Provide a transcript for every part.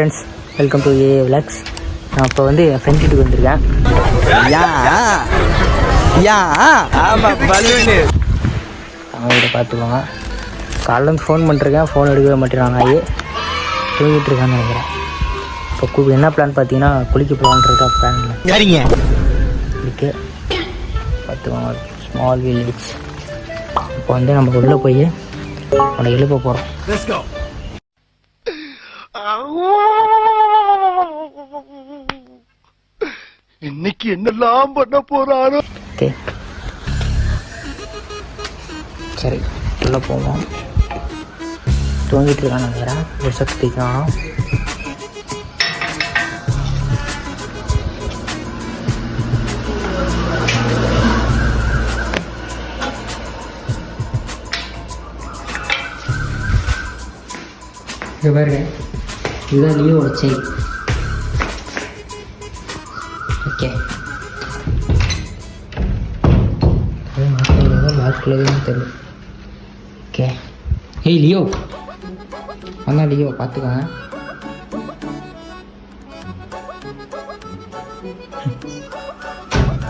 Friends, welcome to A vlogs. நான் இப்போ வந்து என் ஃப்ரெண்ட் வீட்டுக்கு வந்திருக்கேன். அவங்க கிட்ட பார்த்துக்கோங்க. காலையிலேருந்து ஃபோன் பண்ணிருக்கேன், ஃபோன் எடுக்கவே மாட்டேறாங்க. தூங்கிட்டு இருக்கான்னு நினைக்கிறேன். இப்போ என்ன பிளான் பார்த்தீங்கன்னா குளிக்க போகலான்ட்டு பிளான் இல்லை. சரிங்க இதுக்கு பார்த்துக்கோங்க. Small village. இப்போ வந்து நம்ம உள்ளே போய் அவனை எழுப்ப போகிறோம். இன்னைக்கு என்னெல்லாம் பண்ண போறானோ. ஓகே சரி, உள்ளே போவோம். தூங்கிட்டு இருக்கான்னு நினைக்கிறேன். ஒரு சக்தி காணும். இங்கே பாருங்க, இதுதான் லியோட செயின். ஓகே பாஸ்குள்ளே தெரியும். ஓகே ஏய் லியோ, வந்தா லியோ பார்த்துக்கோங்க.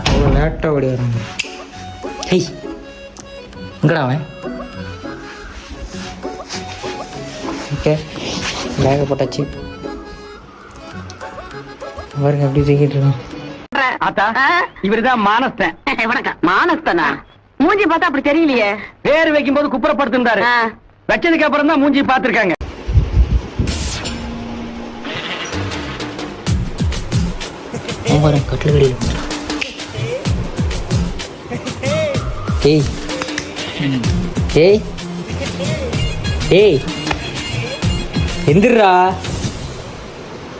அவ்வளோ லேட்டாக ஓடி வராங்க. ஹெய் எங்கடா அவன்? ஓகே பேக போட்டாச்சு. பாருங்க எப்படி தூக்கிட்டு இருக்கான். இவருதான் மானஸ்தன். வணக்கம். மானஸ்தனா? மூஞ்சி பார்த்தா அப்படி தெரியலையே. பேர் வைக்கும் போது குப்புறப்படுத்திருந்தாரு. வச்சதுக்கு அப்புறம் தான் மூஞ்சி பார்த்திருக்காங்க. கட்டில் கடியில் ஏய் ஏய் ஏய் எந்திரா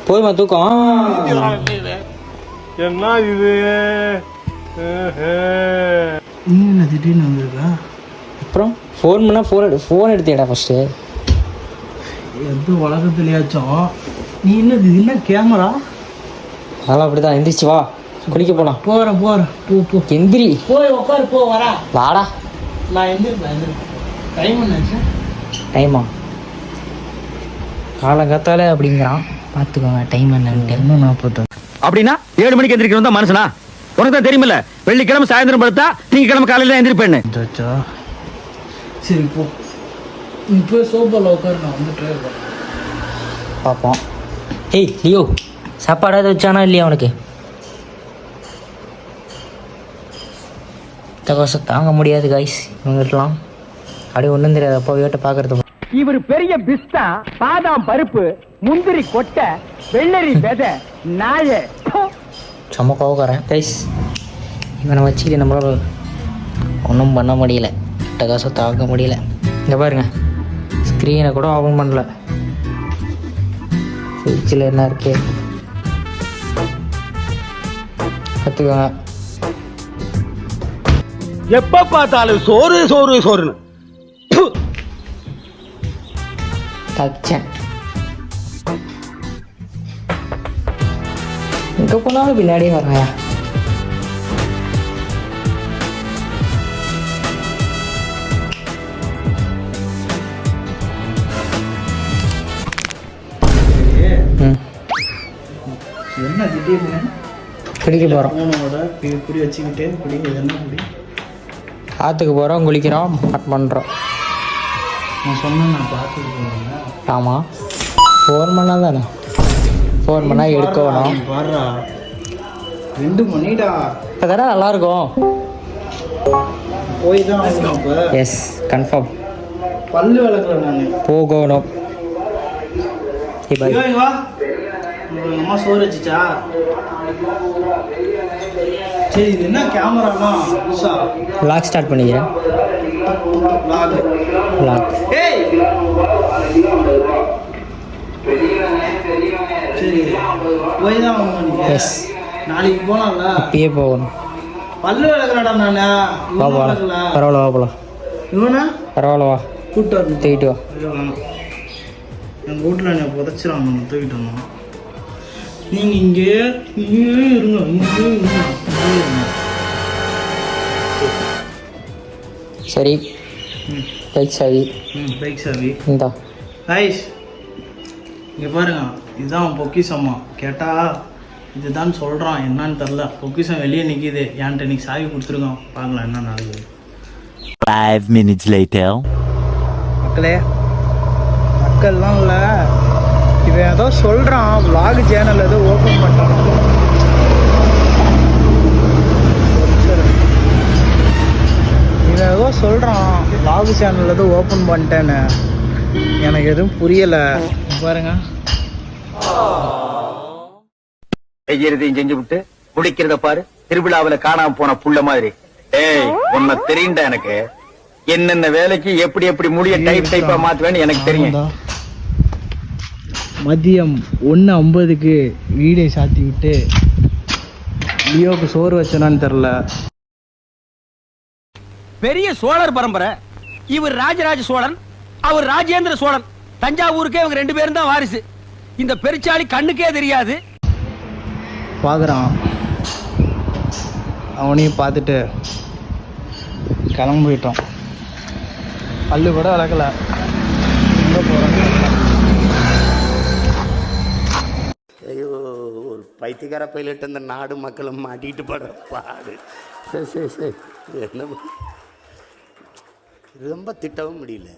போதுமா தூக்கம்? என்ன இது? என்ன திடீர்னு வந்திருக்கா? அப்புறம் ஃபோன் பண்ணால் ஃபோன் எடுத்தேடா ஃபஸ்ட்டு. எது உலகத்துலையாச்சும் நீ என்ன கேமரா? அதெல்லாம் அப்படி தான். எந்திரிச்சு வா, குளிக்க போகலாம். போகிறேன் போ எந்திரி, போய் உட்காரு. வரா வாடா. நான் எந்திருப்பேன். டைம் என்னாச்சு? டைமா காலங்காத்தால அப்படிங்கிறான். பார்த்துக்கோங்க டைம் என்னன்ட்டு. 1:40. அப்படின்னா 7 மணிக்கு எந்திரிக்கணும் தான் மனுஷனா? உனக்கு தான் தெரியுமில்ல, வெள்ளிக்கிழமை சாயந்தரம் படுத்தா திங்கக்கிழமை காலையில எந்திரிப்பேன்னு. சரி போ, நீ போய் சோப்பாவில் உட்காரு. நான் வந்து ட்ரை பார்ப்போம். ஏய் லியோ, சாப்பாடாவது வச்சானா இல்லையா அவனுக்கு? தகவசம் தாங்க முடியாது காய்ஸ் இவங்கலாம். அப்படியே ஒன்றும் தெரியாது. அப்போ வீட்டை பார்க்கறது. இவர் பெரிய பிஸ்தா, பாதாம் பருப்பு, முந்திரி கொட்டை, வெள்ளரி விதை, நாய செம்ம கோவக்காரன் கைஸ். இவனை வச்சுக்கிட்டு நம்மளால ஒன்றும் பண்ண முடியல. தகவசம் தாங்க முடியல. இங்கே பாருங்க, ஸ்க்ரீனை கூட ஓப்பன் பண்ணல. ஃப்ரிட்ஜில் என்ன இருக்கு பார்த்துக்கோங்க. எப்ப பார்த்தாலும் சோறு சோறு சோறுன்னு தச்சேன். எங்கே போனாலும் பின்னாடியே வராயா? என்ன திடீர்னு குளிக்க போகிறோம். ஃபோனோட இப்படி வச்சுக்கிட்டே என்ன குடி? ஆற்றுக்கு போகிறோம், குளிக்கிறோம், ஸ்டார்ட் பண்ணுறோம். நான் சொன்னேன் நான் பார்த்துட்டு போகிறேன். ஆமாம், ஃபோன் பண்ணால் தானே. ஃபோன் பண்ணால் எடுக்கணும். பாடுறா 2 மணிடா. இப்போ தானே நல்லாயிருக்கும். போய் தான் ஆகணும். இப்போ எஸ் கன்ஃபார்ம் பல்லு விளக்கல நான் போகணும். வா அம்மா சோறு வச்சுச்சா? சரி, இது என்ன கேமராலாம் புதுசா? வ்ளாக் ஸ்டார்ட் பண்ணிக்கிறேன். வ்ளாக் சரி, போய் தான் ஆகணும். எஸ் நாளைக்கு போகலாம்ல? இப்பயே போகணும். பல்லு விளக்கலடா நானு. வா போகலாம். பரவாயில்ல, வா போகலாம். இவனா பரவாயில்ல, வா கூப்பிட்டு வரணும். தூக்கிட்டு வா. எங்கள் வீட்டில் என்னை புதைச்சிடாம நம்ம தூக்கிட்டு வந்தோம். நீங்கள் இங்கே இருங்க. சரி, பைக் சாவி பைக் சாவி இந்தா. கைஸ் இங்கே பாருங்க, இதுதான் பொக்கிஷம்மா. கேட்டால் இதுதான் சொல்கிறான், என்னன்னு தெரில. பொக்கிஷம் வெளியே நிற்கிது. என்கிட்ட இன்னைக்கு சாவி கொடுத்துருக்கான். பார்க்கலாம் என்ன நடக்குது. 5 minutes later. மக்களே, மக்கள்லாம் இல்லை, இவன் ஏதோ சொல்கிறான். vlog சேனல் ஏதோ ஓப்பன் பண்ணுறான். இவன் ஏதோ சொல்கிறான், vlog சேனல் ஏதோ ஓப்பன் பண்ணிட்டேன்னு. எனக்கு எதுவும் புரியலை. பாருங்க, செய்யறதையும் செஞ்சு விட்டு குடிக்கிறத பாரு. திருவிழாவில காணாம போன புள்ள மாதிரி. ஏய், உன்னை தெரியுண்டா எனக்கு. என்னென்ன வேலைக்கு எப்படி எப்படி முடிய டைப்பா மாத்துவேன்னு எனக்கு தெரியும். மதியம் 1:50க்கு வீடை சாத்தி விட்டு லியோக்கு சோறு வச்சனான்னு தெரில. பெரிய சோழர் பரம்பரை. இவர் ராஜராஜ சோழன், அவர் ராஜேந்திர சோழன். தஞ்சாவூருக்கே இவங்க 2 பேரும் தான் வாரிசு. இந்த பெருச்சாளி கண்ணுக்கே தெரியாது. பார்க்குறான், அவனையும் பார்த்துட்டு கிளம்பிட்டோம். பல்லு கூட வளர்க்கல. எங்கே போகிறான்? ஐயோ, ஒரு பைத்தியக்கார பைலட் அந்த நாடு மக்களும் மாட்டிக்கிட்டு படுற பாடு. சரி சரி சரி, என்ன ரொம்ப திட்டவும் முடியல.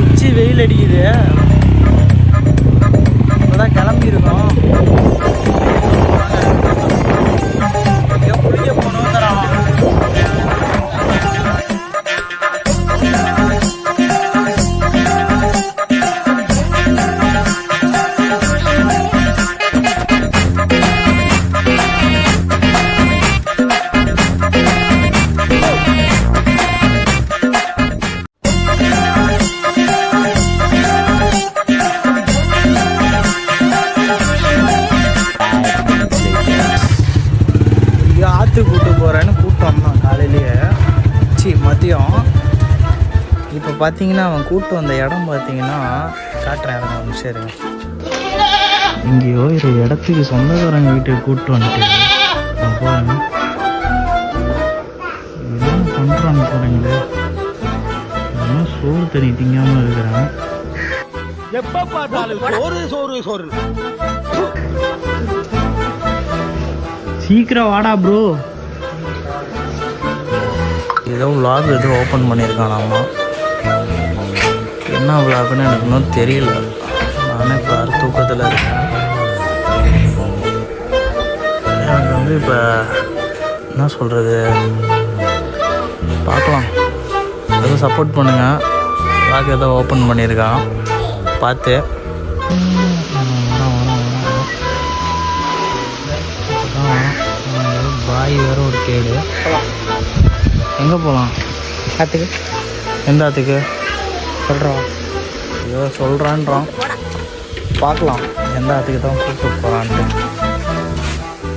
உச்சி வெயில் அடிக்குது. இப்போதான் கிளம்பியிருக்கோம். குளிக்க போனோம். ஆற்றுக்கு கூப்பிட்டு போகிறேன்னு கூப்பிட்டு வந்தான் காலையிலேயே. மதியம். இப்போ பார்த்தீங்கன்னா அவன் கூப்பிட்டு வந்த இடம் பார்த்தீங்கன்னா காட்டுறேன். இடம் ஒரு நிமிஷம் இருங்க. இங்கேயோ ஒரு இடத்துக்கு சொந்தக்காரங்க வீட்டுக்கு கூப்பிட்டு வந்துட்டு போகிறேன். என்ன பண்ணுறான்னு போகிறீங்களே. இன்னும் சோறு தண்ணி திங்காமல் இருக்கிறேன். எப்ப பார்த்தாலும் சோறு சோறு சோறு. சீக்கிரம் வாடா ப்ரோ. ஏதோ vlog ஏதோ ஓப்பன் பண்ணியிருக்கானாமா. என்ன vlogன்னு எனக்கு இன்னும் தெரியல. நானே இப்போ தூக்கத்தில் இருக்கேன். எனக்கு இப்போ என்ன சொல்கிறது, பார்க்கலாம். ஏதோ சப்போர்ட் பண்ணுங்கள். vlog ஏதோ ஓப்பன் பண்ணியிருக்கான், பார்த்து. பாய் வேறு ஒரு கேடு. எங்கே போகலாம்? ஆற்றுக்கு. எந்த ஆற்றுக்கு சொல்கிறான்? ஏதோ சொல்கிறான்றான். பார்க்கலாம் எந்த ஆற்றுக்கு தான் கூப்பிட்டு போகிறான்ட்டு.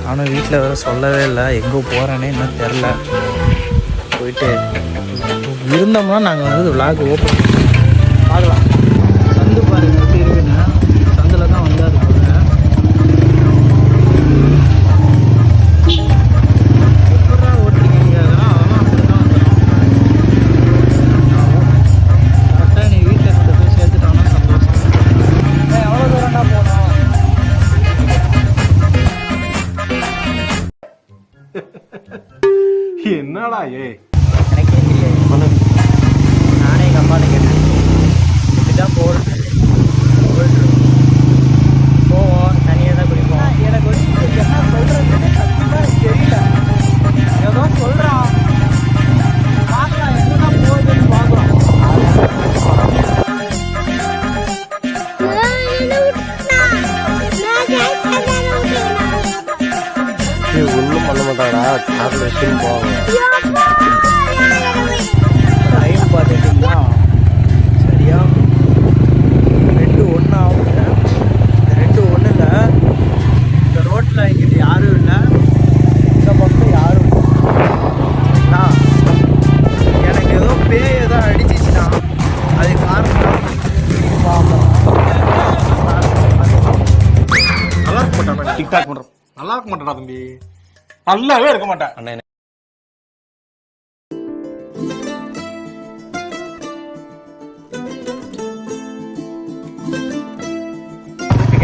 ஆனால் வீட்டில் வேறு சொல்லவே இல்லை. எங்கே போகிறேன்னே இன்னும் தெரில. போயிட்டு இருந்தோம்னா நாங்கள் வந்து vlog ஓப்பன் பார்க்கலாம். சந்து பாருங்கள் எப்படி இருக்குன்னு. சந்தில் தான் வந்து அது போகிறேன். என்னடா எனக்கே தெரியாது. நானே எங்கள் அம்மாட்ட கேட்டேன். இப்படிதான் போவோம், தனியாக தான் குடிப்போம். எனக்கு வந்து என்ன சொல்கிறதுன்னு சத்தியமாக தெரியல. ஏதோ சொல்கிறான், பார்க்கலாம் எங்கன்னா போகுதுன்னு பார்க்குறோம். ஒன்றும் பண்ண மாட்டாடா, காரில் வச்சுன்னு போவாங்க. டைம் பார்த்துட்டிங்கன்னா சரியா 2:01 ஆகுது. இந்த 2:01 இந்த ரோட்டில் எங்கிட்ட யாரும் இல்லை, இந்த பக்கம் யாரும் இல்லை. எனக்கு ஏதோ பேய் ஏதோ அடிச்சிச்சுன்னா அது காரணம். நல்லா இருக்க மாட்டான். டிக்டாக் பண்றோம். நல்லா இருக்க மாட்டாடா தம்பி. நல்லாவே இருக்க மாட்டேன்.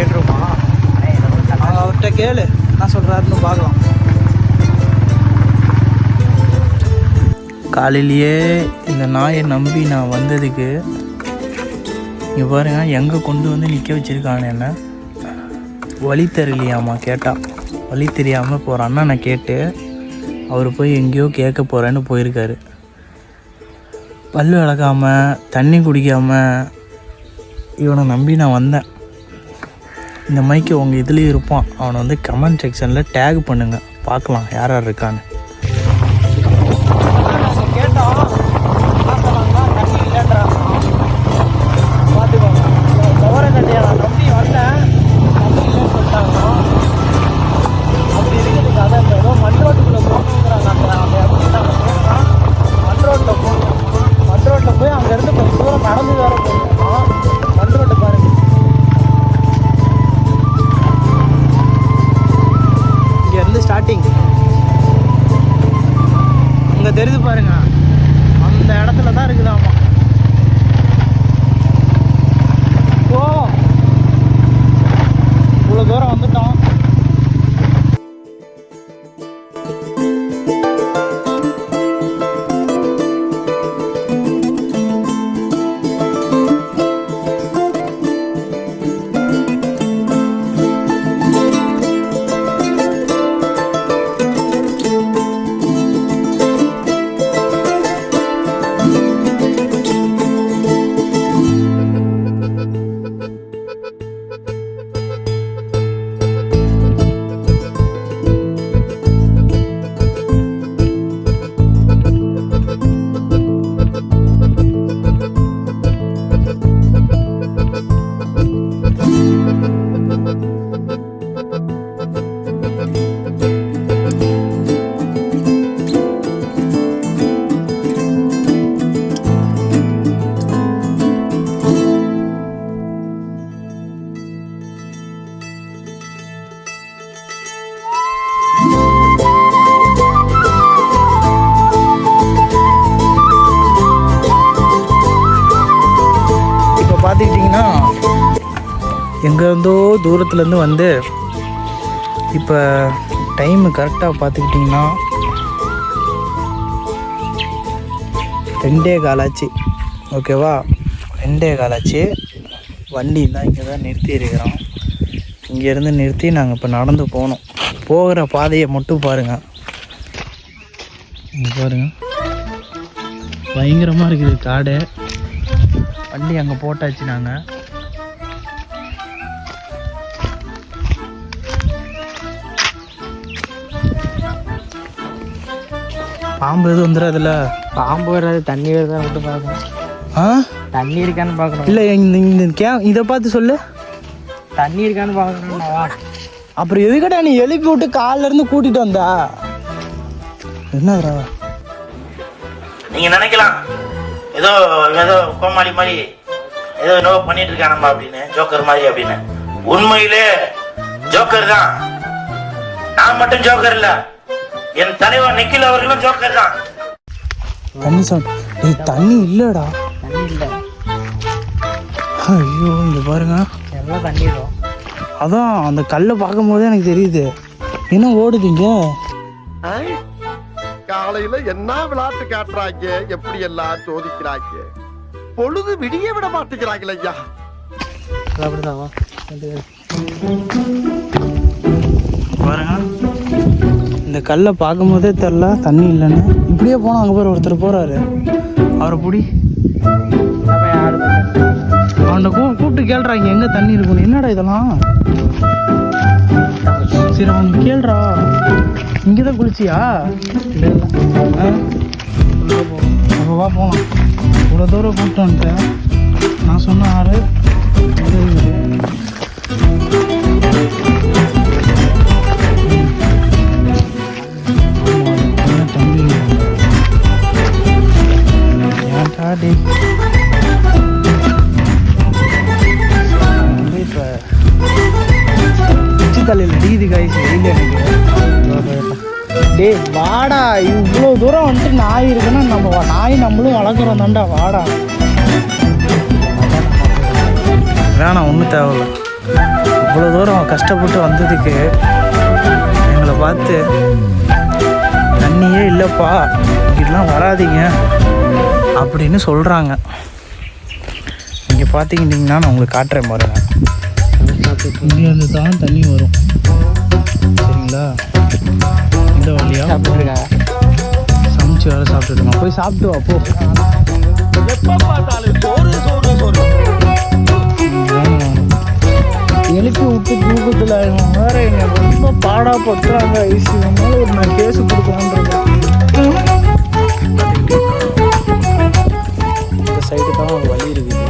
கேட்டுருமா? அவர்கிட்ட கேளு என்ன சொல்கிறாருன்னு பார்க்கலாம். காலையிலேயே இந்த நாயை நம்பி நான் வந்ததுக்கு இங்கே பாருங்க எங்கே கொண்டு வந்து நிற்க வச்சுருக்கான்னு என்ன. வழி தெரியலையாம்மா கேட்டால். வழி தெரியாமல் இப்போ ஒரு அண்ணனை கேட்டு அவர் போய் எங்கேயோ கேட்க போகிறேன்னு போயிருக்காரு. பல் விளக்காமல் தண்ணி குடிக்காமல் இவனை நம்பி நான் வந்தேன். இந்த மைக்கு உங்கள் இதுலேயும் இருப்பான். அவனை வந்து கமெண்ட் செக்ஷனில் டேக் பண்ணுங்கள், பார்க்கலாம் யார் யார் இருக்கான்னு. அங்கே தெரிஞ்சு பாருங்க, அந்த இடத்துல தான் இருக்குதாமா. ஓ இவ்வளோ தூரம் வந்துட்டோம். பார்த்துக்கிட்டிங்கன்னா எங்கேருந்தோ தூரத்துலேருந்து வந்து இப்போ டைமு கரெக்டாக பார்த்துக்கிட்டிங்கன்னா 2:15 ஆச்சு. ஓகேவா, 2:15 ஆச்சு. வண்டி தான் இங்கே தான் நிறுத்தி இருக்கிறோம். இங்கேருந்து நிறுத்தி நாங்கள் இப்போ நடந்து போகணும். போகிற பாதையை மட்டும் பாருங்கள். இங்கே பாருங்கள், பயங்கரமாக இருக்குது காடு. வண்டி அங்கே போட்டாச்சு நாங்கள். பாம்பு எதுவும் வந்துடாதுல்ல? பாம்பு வராது, தண்ணி வருதா மட்டும் பார்க்கணும். ஆ, தண்ணி இருக்கான்னு பார்க்கணும். இல்லை இந்த இதை பார்த்து சொல்லு, தண்ணி இருக்கான்னு பார்க்கணும்னா. அப்புறம் எதுக்கடா நீ எழுப்பி விட்டு காலில் இருந்து கூட்டிட்டு வந்தா? என்னதுடா நீங்க நினைக்கலாம் ஏதோ ஏதோ கோமாளி மாதிரி ஏதோ என்னவோ பண்ணிட்டு இருக்கானம்மா அப்படின்னு, ஜோக்கர் மாதிரி அப்படின்னு. உண்மையிலே ஜோக்கர் தான். நான் மட்டும் ஜோக்கர் இல்ல, என் தலைவர் நிக்கில் அவர்களும் ஜோக்கர் தான். தண்ணி தண்ணி இல்லடா, தண்ணி இல்லை. ஐயோ இங்க பாருங்க, எல்லாம் தண்ணிடும். அதான் அந்த கல்லை பார்க்கும் போதே எனக்கு தெரியுது. என்ன ஓடுதீங்க? காலையில என்ன விளையாட்டு காட்டுறாங்க, எப்படி எல்லாம் சோதிக்கிறாங்க. பொழுது விடிய விட மாட்டேங்கிறாங்களே ஐயா. அப்படிதான் பாருங்க, இந்த கல்லை பார்க்கும் போதே தெரில தண்ணி இல்லைன்னு. இப்படியே போனால் அங்கே போகிற ஒருத்தர் போகிறாரு, அவரை பிடி. அவனை கூப்பிட்டு கேள்றாங்க எங்கே தண்ணி இருக்குன்னு. என்னடா இதெல்லாம்? சரி அவனுக்கு கேள்றா, இங்கே தான் குளிச்சியா? இல்லை இல்லை. அப்போ வா போகலாம். இவ்வளோ தூரம் கூப்பிட்டு வந்துட்டேன். நான் சொன்ன ஆறு இப்போ தலையில் அடிக்குது காய்ச்சி வெயில் எனக்கு. டே வாடா, இவ்வளோ தூரம் வந்துட்டு நாய் இருக்குன்னா நம்ம நாய் நம்மளும் வளர்க்குறோம் தாண்டா. வாடா, வேணாம் ஒன்றும் தேவையில்ல. இவ்வளோ தூரம் கஷ்டப்பட்டு வந்ததுக்கு எங்களை பார்த்து தண்ணியே இல்லைப்பா இப்படிலாம் வராதீங்க அப்படின்னு சொல்கிறாங்க. இங்கே பார்த்துக்கிட்டிங்கன்னா நான் உங்களுக்கு காட்டுறேன் பாருங்க. இங்கே இருந்து தான் தண்ணி வரும் சரிங்களா. இந்த வழியாக சாப்பிட்டுருக்காங்க. சமைச்சு வேலை சாப்பிட்டுருங்க. போய் சாப்பிட்டு வா போ. எழுப்பி விட்டு தூக்கத்தில் வேற என்ன ரொம்ப பாடா பத்துறாங்க. ஐசி மேலே ஒரு நான் கேஸு கொடுக்கலான்றேன். இந்த சைடு தான் ஒரு வழி இருக்குது.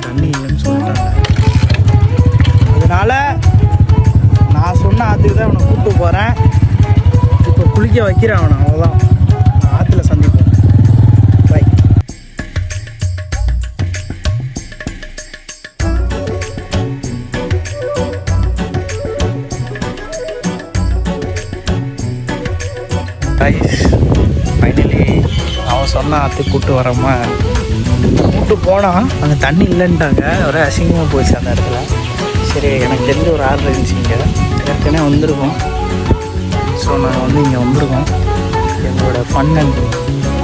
தண்ணி இல்லைன்னு சொல்லிட்டாங்க. அதனால நான் சொன்ன ஆற்றுக்கு தான் அவனை கூப்பிட்டு போகிறேன். இப்போ குளிக்க வைக்கிறேன் அவனை. அவ்வளோதான். நான் ஆற்றுல சந்திப்பேன். பை. ஃபைனலி அவன் சொன்ன ஆற்றுக்கு கூப்பிட்டு வரமா கூப்பிட்டு போனால் அங்கே தண்ணி இல்லைன்ட்டாங்க. ஒரே அசிங்கமாக போச்சு அந்த இடத்துல. சரி எனக்கு தெரிஞ்ச ஒரு ஆர்டர் இருந்துச்சு. இங்கே ஏற்கனவே வந்திருக்கோம். ஸோ நாங்கள் வந்து இங்கே வந்திருக்கோம். எங்களோட fun and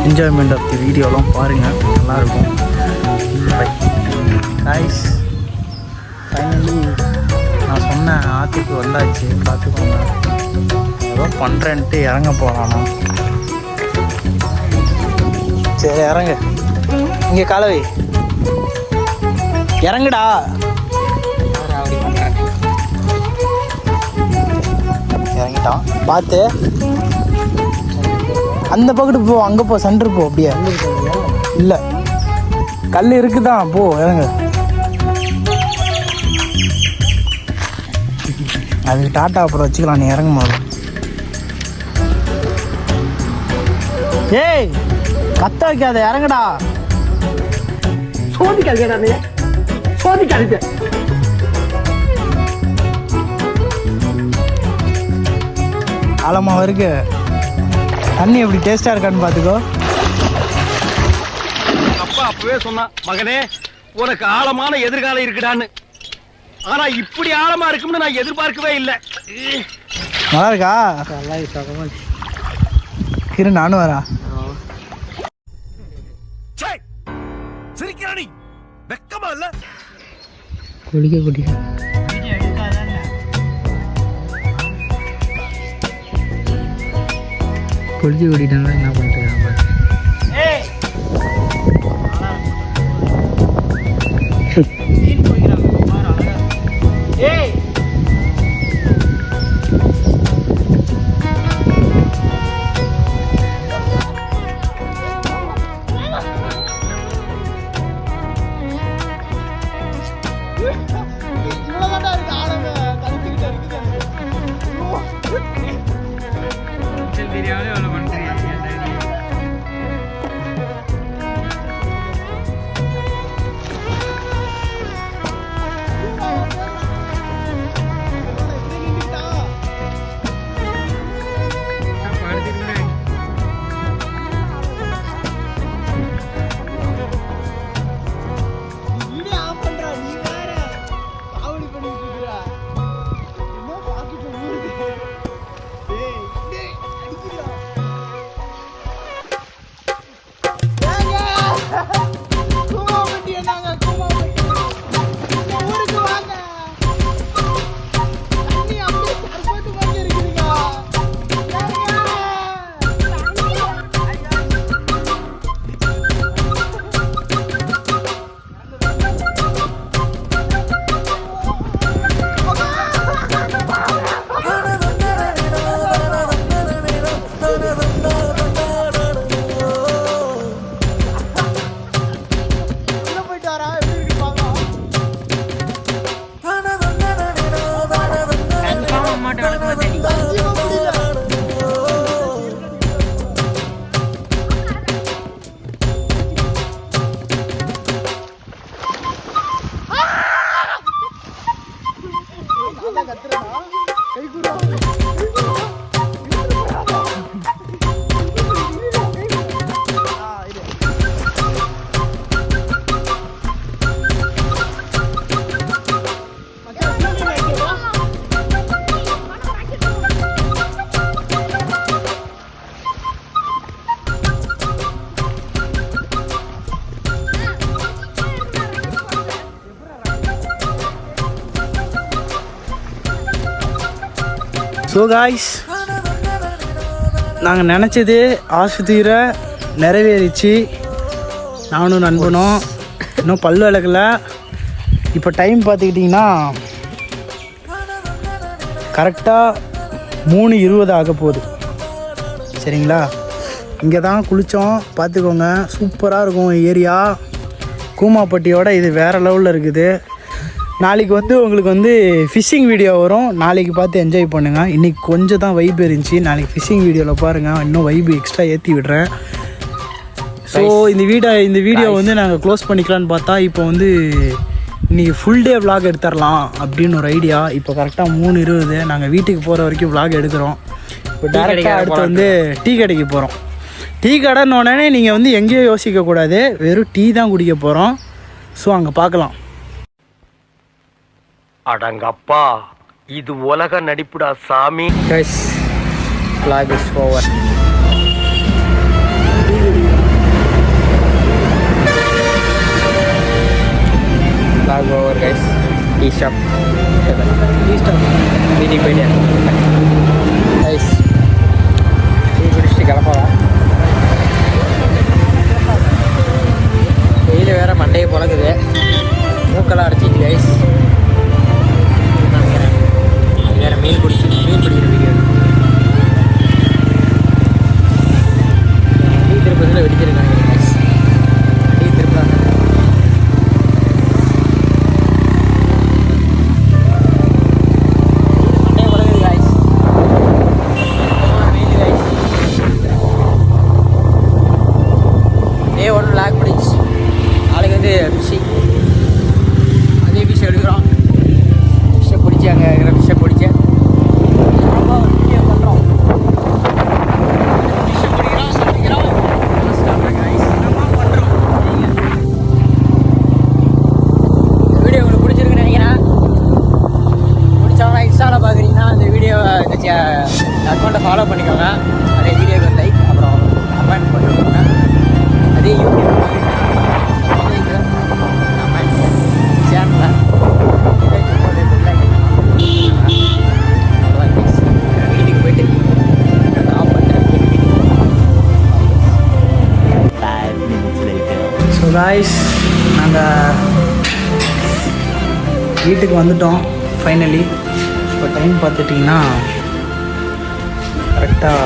enjoyment of the வீடியோலாம் பாருங்கள், நல்லாயிருக்கும். By guys. ஃபைனலி நான் சொன்ன ஆற்றுக்கு வந்தாச்சு. பார்த்துக்கோங்க. ஏதோ பண்ணுறேன்ட்டு இறங்க போகிறானா. சரி இறங்கு. இங்கே காலவை இறங்குடா. இறங்கிட்டான். பார்த்து அந்த பக்கத்து போ. அங்கே போ. சென்டர் போ. அப்படியே இல்லை கல் இருக்குதான். போ இறங்க. அதுக்கு டாட்டா அப்புறம் வச்சுக்கலாம். நீ இறங்க போதும். ஏய் கத்த வைக்காத. இறங்குடா. சோதிக்காதீங்க, சோதிக்காதீங்க. ஆழமாக இருக்கு தண்ணி. எப்படி டேஸ்டாக இருக்கான்னு பார்த்துக்கோ. அப்பா அப்பவே சொன்னான், மகனே உனக்கு ஆழமான எதிர்காலம் இருக்குடான்னு. ஆனா இப்படி ஆழமா இருக்கும்னு நான் எதிர்பார்க்கவே இல்லை. நல்லா இருக்கா? இரு நானும் வரா. குளிக்க குடிக்க குளிக்க கூட்டிட்டாங்க. என்ன பண்ணுறாங்க? ஸோ காய்ஸ், நாங்கள் நினச்சது ஆஸ்பத்திரியில் நிறைவேறிச்சு. நானும் நண்பனும் இன்னும் பல் விளக்கல. இப்போ டைம் பார்த்துக்கிட்டிங்கன்னா கரெக்டாக 3:20 ஆக போகுது. சரிங்களா? இங்கே தான் குளித்தோம், பார்த்துக்கோங்க. சூப்பராக இருக்கும் ஏரியா. கூமாப்பட்டியோட இது வேறு லெவலில் இருக்குது. நாளைக்கு உங்களுக்கு ஃபிஷ்ஷிங் வீடியோ வரும். நாளைக்கு பார்த்து என்ஜாய் பண்ணுங்கள். இன்றைக்கி கொஞ்சம் தான் வைப் இருந்துச்சு. நாளைக்கு ஃபிஷ்ஷிங் வீடியோவில் பாருங்கள், இன்னும் வைப் எக்ஸ்ட்ரா ஏற்றி விடுறேன். ஸோ இந்த வீடியோ நாங்கள் க்ளோஸ் பண்ணிக்கலான்னு பார்த்தா இப்போ இன்றைக்கி ஃபுல் டே விலாக் எடுத்துடலாம் அப்படின்னு ஒரு ஐடியா. இப்போ கரெக்டாக 3:20. நாங்கள் வீட்டுக்கு போகிற வரைக்கும் விலாக் எடுக்கிறோம். இப்போ டேரெக்டாக அடுத்து டீ கடைக்கு போகிறோம். டீ கடைன்னு உடனே நீங்கள் எங்கேயோ யோசிக்கக்கூடாது, வெறும் டீ தான் குடிக்க போகிறோம். ஸோ அங்கே பார்க்கலாம். அடங்கப்பா, இது உலக நடிப்புடா சாமி. Guys, vlog is over. vlog over guys. Tea shop. வீட்டுக்கு போயிட்டேன் கைஸ். டீ குடிச்சிட்டு கிளம்பலாம். வெயில் வேறு மண்டையை பழகுது, மூக்கெல்லாம் அடைச்சிச்சு கைஸ். வேறு மீன் பிடிக்கிற வீடியோ அடி திருப்பதில் வெடிச்சிருக்காங்க கைஸ். அடி திருப்பாங்க. மண்டையை பழகுது கைஸ். வெயில் கைஸ். Day 1 vlog முடிச்சு. நாளைக்கு ஃபிஷ்ஷிங். அதே ஃபிஷ் எடுக்கிறோம். ஃபிஷ்ஷை பிடிச்சி அங்கே இருக்கிற ஃபிஷ்ஷை பிடிச்சி வீடியோ பண்ணுறோம். ஃபிஷ்ஷை பிடிக்கிறோம், சமைக்கிறோம். பண்ணுறோம். இந்த வீடியோ உங்களுக்கு பிடிச்சிருக்குன்னு நினைக்கிறேன். பிடிச்சவங்க இன்ஸ்டாவில் பார்க்குறீங்கன்னா அந்த வீடியோவை அக்கௌண்ட்டை ஃபாலோ பண்ணிக்கோங்க. அதே வீடியோக்கு லைக் அப்புறம் கமெண்ட் பண்ணிக்கோங்க. அதே யூடியூப் சேனலில் வீட்டுக்கு போயிட்டு ஆஃப் பண்ணுறேன். 5 minutes later. ஸோ காய்ஸ், நாங்கள் வீட்டுக்கு வந்துட்டோம் ஃபைனலி. இப்போ டைம் பார்த்துட்டிங்கன்னா கரெக்டாக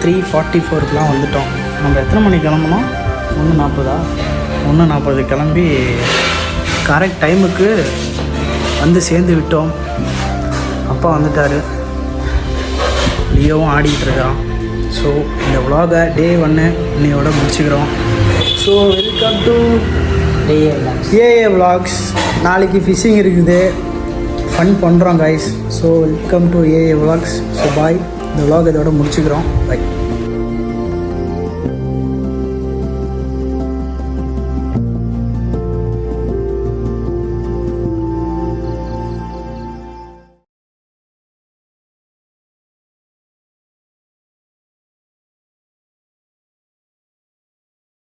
3:44 வந்துட்டோம். நம்ம எத்தனை மணிக்கு கிளம்புனோம்? 1:40 கிளம்பி கரெக்ட் டைமுக்கு சேர்ந்து விட்டோம். அப்பா வந்துட்டார், லியோவும் ஆடிக்கிட்டு இருக்கான். ஸோ இந்த vlog Day 1 இன்னையோட முடிச்சுக்கிறோம். So welcome to A A vlogs. நாளைக்கு ஃபிஷ்ஷிங் இருக்குது, ஃபன் பண்ணுறோம் guys. So welcome to A A vlogs. So bye. இந்த vlog இதோட முடிச்சுக்கிறோம். பை.